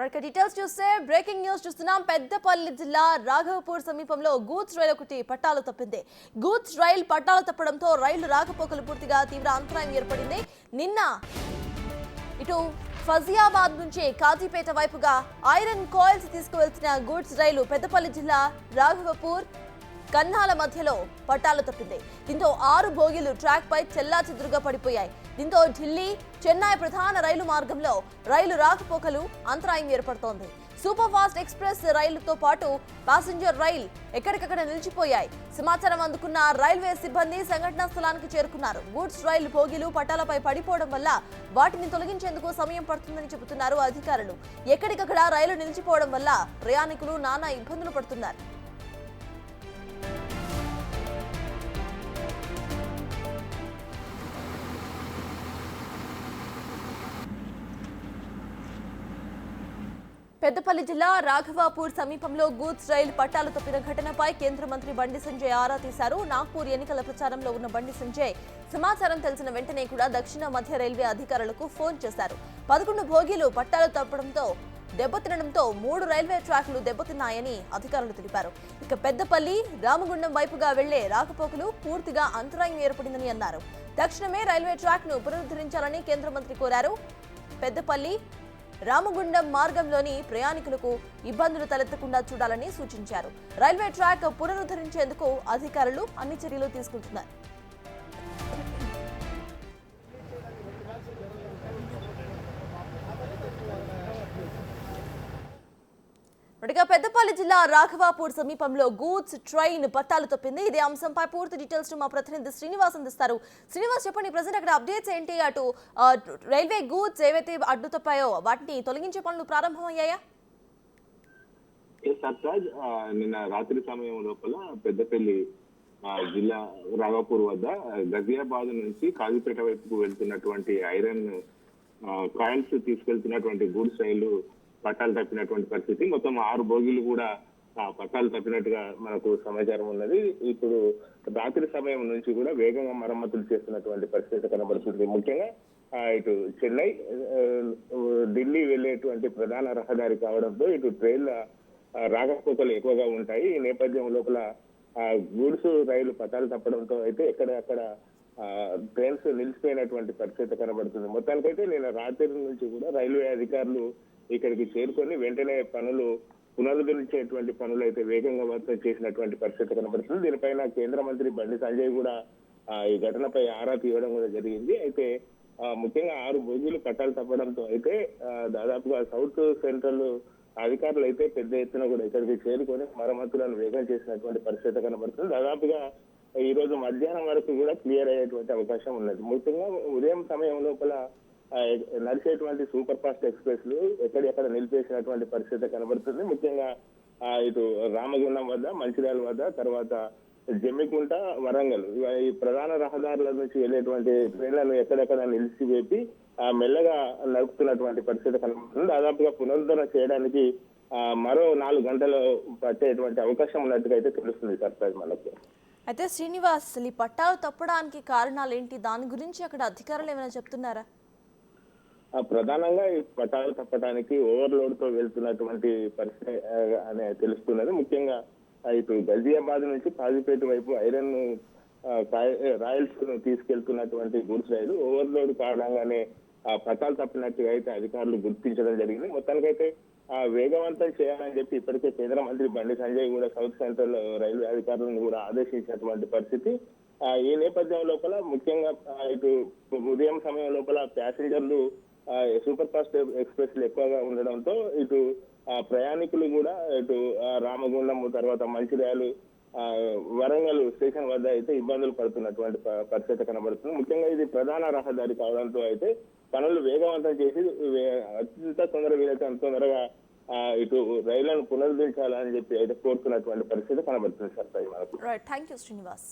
Details చూస్తే breaking news చూస్తున్నాం. పెద్దపల్లి జిల్లా రాఘవపూర్ సమీపంలో గూడ్స్ రైలు ఒకటి పట్టాలు తప్పింది. గూడ్స్ రైలు పట్టాలు తప్పడంతో రైలు రాకపోకలు పూర్తిగా తీవ్ర అంతరాయం ఏర్పడింది. నిన్న ఇటు ఫజియాబాద్ నుంచి కాజీపేట వైపుగా ఐరన్ కాయిల్స్ తీసుకువెళ్తున్న గూడ్స్ రైలు పెద్దపల్లి జిల్లా రాఘవపూర్ కన్నాల మధ్యలో పట్టాలు తప్పింది. దీంతో 6 బోగీలు ట్రాక్ పై చెల్లాచెదురుగా పడిపోయాయి. దీంతో ఢిల్లీ చెన్నై ప్రధాన రైలు మార్గంలో రైలు రాకపోకలు అంతరాయం ఏర్పడుతోంది. సూపర్ ఫాస్ట్ ఎక్స్ప్రెస్ రైలుతో పాటు ప్యాసింజర్ రైలు ఎక్కడికక్కడ నిలిచిపోయాయి. సమాచారం అందుకున్న రైల్వే సిబ్బంది సంఘటనా స్థలానికి చేరుకున్నారు. గూడ్స్ రైలు బోగీలు పట్టాలపై పడిపోవడం వల్ల వాటిని తొలగించేందుకు సమయం పడుతుందని చెబుతున్నారు అధికారులు. ఎక్కడికక్కడ రైలు నిలిచిపోవడం వల్ల ప్రయాణికులు నానా ఇబ్బందులు పడుతున్నారు. పెద్దపల్లి జిల్లా రాఘవాపూర్ సమీపంలో గూడ్స్ రైలు పట్టాలు తప్పిన ఘటనపై కేంద్ర మంత్రి బండి సంజయ్ ఆరా తీశారు. నాగ్పూర్ ఎన్నికల ప్రచారంలో ఉన్న బండి సంజయ్ సమాచారం తెలిసిన వెంటనే కూడా దక్షిణ మధ్య రైల్వే అధికారులకు ఫోన్ చేశారు. 11 బోగీలు పట్టాలు తప్పడంతో దెబ్బతినడంతో 3 రైల్వే ట్రాక్లు దెబ్బతిన్నాయని అధికారులు తెలిపారు. ఇక పెద్దపల్లి రామగుండం వైపుగా వెళ్లే రాకపోకలు పూర్తిగా అంతరాయం ఏర్పడిందని అన్నారు. తక్షణమే రైల్వే ట్రాక్ ను పునరుద్ధరించాలని కేంద్ర మంత్రి కోరారు. పెద్దపల్లి రామగుండం మార్గంలోని ప్రయాణికులకు ఇబ్బందులు తలెత్తకుండా చూడాలని సూచించారు. రైల్వే ట్రాక్ పునరుద్ధరించేందుకు అధికారులు అన్ని చర్యలు తీసుకుంటున్నారు. పెద్దపల్లి జిల్లా రాఘవాపూర్ సమీపంలో గూడ్స్ ట్రైన్ పట్టాలు తప్పింది. ఇదే అంశంపై పూర్తి డీటెయిల్స్ మా ప్రతినిధి శ్రీనివాస్ అందిస్తారు. శ్రీనివాస్, చెప్పండి, ప్రజెంట్ అక్కడ అప్డేట్స్ ఏంటి? అటు రైల్వే గూడ్స్ ఏవైతే అడ్డు తప్పాయో వాటిని తొలగించే పనులు ప్రారంభమయ్యాయా? నిన్న రాత్రి సమయం లోపల పెద్దపల్లి జిల్లా రాఘవాపూర్ వద్ద గజియాబాద్ నుంచి కాజీపేట వైపుకు వెళ్తున్నటువంటి ఐరన్ కాయిల్స్ తీసుకెళ్తున్నటువంటి గూడ్స్ రైలు పట్టాలు తప్పినటువంటి పరిస్థితి. మొత్తం 6 బోగీలు కూడా పట్టాలు తప్పినట్టుగా మనకు సమాచారం ఉన్నది. ఇప్పుడు రాత్రి సమయం నుంచి కూడా వేగంగా మరమ్మతులు చేస్తున్నటువంటి పరిస్థితి కనబడుతుంది. ముఖ్యంగా ఇటు చెన్నై ఢిల్లీ వెళ్లేటువంటి ప్రధాన రహదారి కావడంతో ఇటు ట్రైన్ల రాకపోకలు ఎక్కువగా ఉంటాయి. ఈ నేపథ్యం లోపల గూడ్స్ రైలు పట్టాలు తప్పడంతో అయితే ఎక్కడెక్కడ ట్రైన్స్ నిలిచిపోయినటువంటి పరిస్థితి కనబడుతుంది. మొత్తానికైతే నేను రాత్రి నుంచి కూడా రైల్వే అధికారులు ఇక్కడికి చేరుకొని వెంటనే పనులు పునరుద్ధరించేటువంటి పనులు అయితే వేగంగా చేసినటువంటి పరిస్థితి కనబడుతుంది. దీనిపైన కేంద్ర మంత్రి బండి సంజయ్ కూడా ఈ ఘటనపై ఆరా తీయడం కూడా జరిగింది. అయితే ముఖ్యంగా 6 బోగీలు పట్టాలు తప్పడంతో అయితే దాదాపుగా సౌత్ సెంట్రల్ అధికారులు అయితే పెద్ద ఎత్తున కూడా ఇక్కడికి చేరుకొని మరమ్మతులను వేగం చేసినటువంటి పరిస్థితి కనబడుతుంది. దాదాపుగా ఈ రోజు మధ్యాహ్నం వరకు కూడా క్లియర్ అయ్యేటువంటి అవకాశం ఉన్నది. ముఖ్యంగా ఉదయం సమయం లోపల నడిచేటువంటి సూపర్ ఫాస్ట్ ఎక్స్ప్రెస్లు ఎక్కడెక్కడ నిలిపేసినటువంటి పరిస్థితి కనబడుతుంది. ముఖ్యంగా ఇటు రామగుండం వద్ద, మంచిర్యాల వద్ద, తర్వాత జమ్మికుంట, వరంగల్ ఈ ప్రధాన రహదారుల నుంచి వెళ్ళేటువంటి ట్రైన్లను ఎక్కడెక్కడ నిలిచివేపి మెల్లగా నడుపుతున్నటువంటి పరిస్థితి కనబడుతుంది. దాదాపుగా పునరుద్ధరణ చేయడానికి మరో 4 గంటలు పట్టేటువంటి అవకాశం ఉన్నట్టుగా అయితే తెలుస్తుంది సర్ప్రైజ్ మనకు. అయితే శ్రీనివాస్, ఈ పట్టాలు తప్పడానికి కారణాలు ఏంటి? దాని గురించి అక్కడ అధికారులు ఏమైనా చెప్తున్నారా? ప్రధానంగా ఈ పట్టాలు తప్పడానికి ఓవర్లోడ్ తో వెళ్తున్నటువంటి పరిస్థితి అని తెలుస్తున్నది. ముఖ్యంగా ఇటు గజియాబాద్ నుంచి కాజీపేట వైపు ఐరన్ రాయల్స్ తీసుకెళ్తున్నటువంటి గూడ్స్ రైలు ఓవర్లోడ్ కారణంగానే పట్టాలు తప్పినట్టుగా అయితే అధికారులు గుర్తించడం జరిగింది. మొత్తానికైతే వేగవంతం చేయాలని చెప్పి ఇప్పటికే కేంద్ర మంత్రి బండి సంజయ్ కూడా సౌత్ సెంట్రల్ రైల్వే అధికారులను కూడా ఆదేశించినటువంటి పరిస్థితి. ఈ నేపథ్యం లోపల ముఖ్యంగా ఇటు ఉదయం సమయం లోపల ప్యాసింజర్లు సూపర్ ఫాస్ట్ ఎక్స్ప్రెస్లు ఎక్కువగా ఉండడంతో ఇటు ప్రయాణికులు కూడా ఇటు రామగుండం, తర్వాత మంచిర్యాలు, వరంగల్ స్టేషన్ వద్ద అయితే ఇబ్బందులు పడుతున్నటువంటి పరిస్థితి కనబడుతుంది. ముఖ్యంగా ఇది ప్రధాన రహదారి కావడంతో అయితే పనులు వేగవంతం చేసి ఎంత తొందరగా వీలైతే అంత తొందరగా ఇటు రైళ్లను పునరుద్ధరించాలని చెప్పి అయితే కోరుతున్నటువంటి పరిస్థితి కనబడుతుంది సార్ మనకు. Thank you Srinivas.